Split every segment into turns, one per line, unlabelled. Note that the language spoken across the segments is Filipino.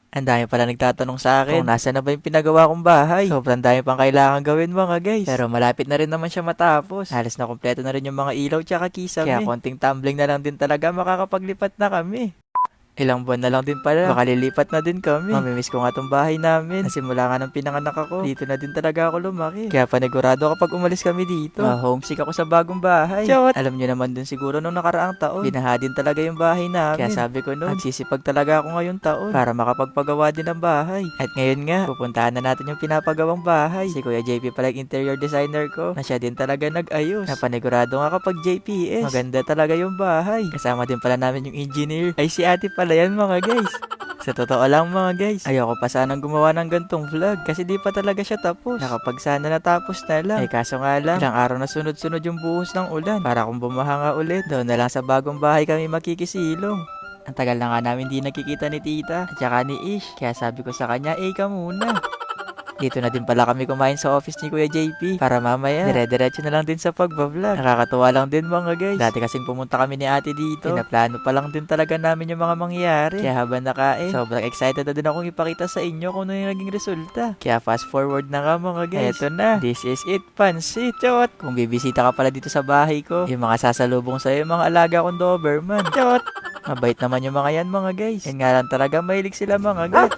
Ang dami pala nagtatanong sa akin kung nasa na ba yung pinagawa kong bahay. Sobrang dami pang kailangan gawin mga guys. Pero malapit na rin naman siya matapos. Halos na kompleto na rin yung mga ilaw tsaka kisame. Kaya konting tumbling na lang din talaga makakapaglipat na kami. Ilang buwan na lang din pala, baka lilipat na din kami. Mamimiss ko nga tong bahay namin. Nasimula nga ng pinanganak ako, dito na din talaga ako lumaki. Kaya panigurado kapag umalis kami dito, homesick ako sa bagong bahay. Chot! Alam nyo naman din siguro nung nakaraang taon, binaha din talaga yung bahay namin. Kaya sabi ko noon, nagsisipag talaga ako ngayong taon para makapagpagawa din ng bahay. At ngayon nga, pupuntahan na natin yung pinapagawang bahay. Si Kuya JP pala yung interior designer ko, na siya din talaga nag-ayos. Napanigurado nga kapag JPS, maganda talaga yung bahay. Kasama din pala namin yung engineer. Ay si ate pala yan mga guys. Sa totoo lang mga guys, ayoko pa sanang gumawa ng gantong vlog kasi di pa talaga siya tapos. Nakapag sana natapos na lang. Eh kaso nga lang, ilang araw na sunod-sunod yung buhos ng ulan. Para kung bumaha nga ulit, doon na lang sa bagong bahay kami makikisilong. Ang tagal na nga namin di nakikita ni tita at saka ni Ish. Kaya sabi ko sa kanya, ka muna. Dito na din pala kami kumain sa office ni Kuya JP para mamaya dire-diretso na lang din sa pagbablog. Nakakatuwa lang din mga guys. Dati kasing pumunta kami ni ate dito. Pinaplano pa lang din talaga namin yung mga mangyayari. Kaya habang nakain, sobrang excited na din akong ipakita sa inyo kung ano yung naging resulta. Kaya fast forward na nga mga guys. Eto na, this is it, pansit. Chot! Kung bibisita ka pala dito sa bahay ko, yung mga sasalubong sa'yo, yung mga alaga kong Doberman. Chot! Mabait naman yung mga yan mga guys. Yan nga lang talaga mahilig sila mga guys.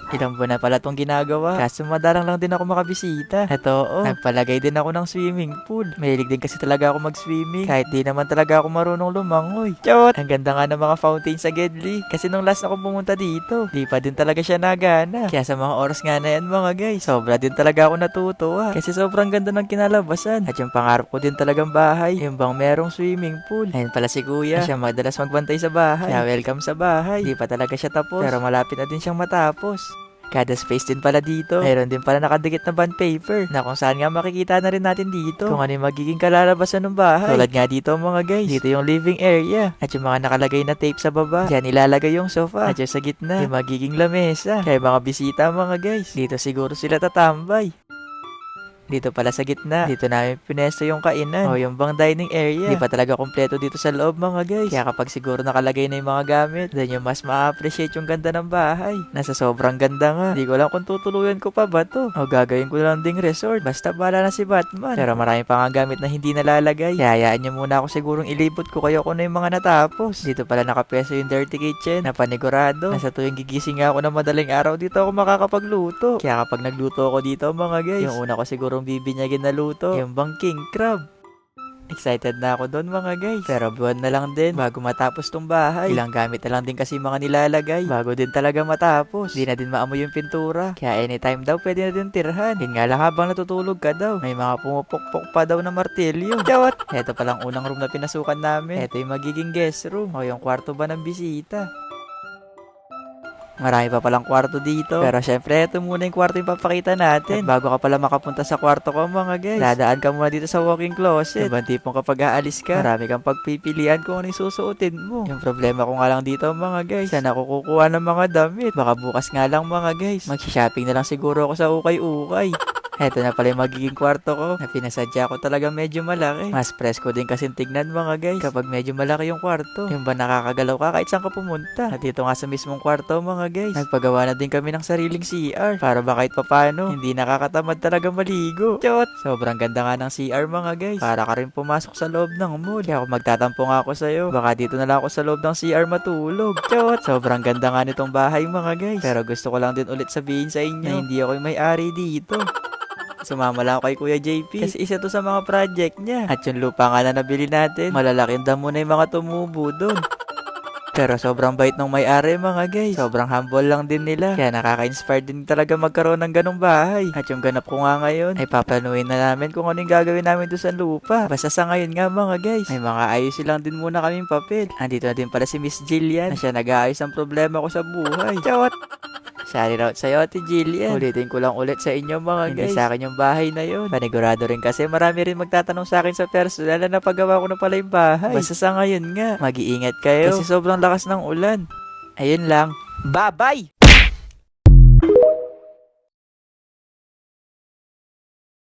Ilang buwan na pala itong ginagawa. Kaso madarang lang din ako makabisita. Eto nagpalagay din ako ng swimming pool. Mahilig din kasi talaga ako mag-swimming. Kahit di naman talaga ako marunong lumangoy. Chot! Ang ganda nga ng mga fountain sa Gedli. Kasi nung last ako pumunta dito, di pa din talaga siya nagana. Kaya sa mga oras nga na yan mga guys, sobra din talaga ako natutuwa. Kasi sobrang ganda ng kinalabasan. At yung pangarap ko din talagang bahay, yung bang merong swimming pool. Ayun pala si kuya. Siya madalas magbantay sa bahay. Kaya welcome sa bahay. Di pa talaga siya tapos. Pero malapit na din siyang matapos. Kada space din pala dito. Mayroon din pala nakadikit na bond paper na kung saan nga makikita na rin natin dito kung ano yung magiging kalalabasan ng bahay. Tulad nga dito mga guys. Dito yung living area. At yung mga nakalagay na tape sa baba. Diyan ilalagay yung sofa. At yung sa gitna, yung magiging lamesa. Kaya mga bisita mga guys, dito siguro sila tatambay. Dito pala sa gitna, dito namin pinesto yung kainan o yung bang dining area. Di pa talaga kompleto dito sa loob mga guys. Kaya kapag siguro nakalagay na yung mga gamit, then yung mas ma-appreciate yung ganda ng bahay. Nasa sobrang ganda nga. Di ko lang kung tutuluyan ko pa ba to o gagawin ko lang ding resort. Basta bala na si Batman. Pero marami pa nga gamit na hindi nalalagay. Kaya hayaan nyo muna ako sigurong ilibot ko kayo kung ano yung mga natapos. Dito pala nakapeso yung dirty kitchen na panigurado. Nasa tuwing gigising ako ng madaling araw, dito ako makakapagluto. Kaya kapag nagluto ako dito mga guys, yung una ko siguro bibinyagin na luto, yung bang king crab. Excited na ako doon mga guys. Pero buwan na lang din bago matapos tong bahay. Ilang gamit na lang din kasi mga nilalagay bago din talaga matapos. Di na din maamoy yung pintura. Kaya anytime daw pwede na din tirhan. Yun nga lang habang natutulog ka daw, may mga pumupukpok pa daw na martilyo. Jawat! Heto palang unang room na pinasukan namin. Heto yung magiging guest room o yung kwarto ba ng bisita. Marami pa palang kwarto dito. Pero syempre, ito muna yung kwarto yung papakita natin. At bago ka pala makapunta sa kwarto ko mga guys, dadaan ka muna dito sa walk-in closet. Ibang tipong kapag aalis ka, marami kang pagpipilian kung ano yung susuotin mo. Yung problema ko nga lang dito mga guys, saan ako kukuha ng mga damit? Baka bukas nga lang mga guys, mag-shopping na lang siguro ako sa ukay-ukay. Eto na pala yung magiging kwarto ko na pinasadya ko talaga medyo malaki. Mas presko din kasi tignan mga guys kapag medyo malaki yung kwarto. Yung ba nakakagalaw ka kahit saan ka pumunta. At dito nga sa mismong kwarto mga guys, nagpagawa na din kami ng sariling CR para ba kahit papano hindi nakakatamad talaga maligo. Chot! Sobrang ganda nga ng CR mga guys. Para ka rin pumasok sa loob ng mall. Kaya kung magtatampo nga ako sa'yo, baka dito na lang ako sa loob ng CR matulog. Chot! Sobrang ganda nga nitong bahay mga guys. Pero gusto ko lang din ulit sabihin sa inyo na hindi ako yung may-ari dito. Sumama lang ako kay Kuya JP kasi isa to sa mga project niya. At yung lupa nga na nabili natin, malalaking damo na yung mga tumubo doon. Pero sobrang bait ng may-ari mga guys. Sobrang humble lang din nila. Kaya nakaka-inspire din talaga magkaroon ng ganong bahay. At yung ganap ko nga ngayon, ay paplanuin na namin kung ano yung gagawin namin doon sa lupa. Basta sa ngayon nga mga guys, may mga ayusin lang din muna kaming papel. Andito na din pala si Miss Jillian na siya nag-aayos ang problema ko sa buhay. Chawat! Shout out sa'yo, Ate Jillian. Ulitin ko lang ulit sa inyo mga guys. Hindi sa akin yung bahay na yun. Panigurado rin kasi marami rin magtatanong sa akin sa personal na napagawa ko na pala yung bahay. Basta sa ngayon nga, mag-iingat kayo kasi sobrang lakas ng ulan. Ayun lang. Bye-bye!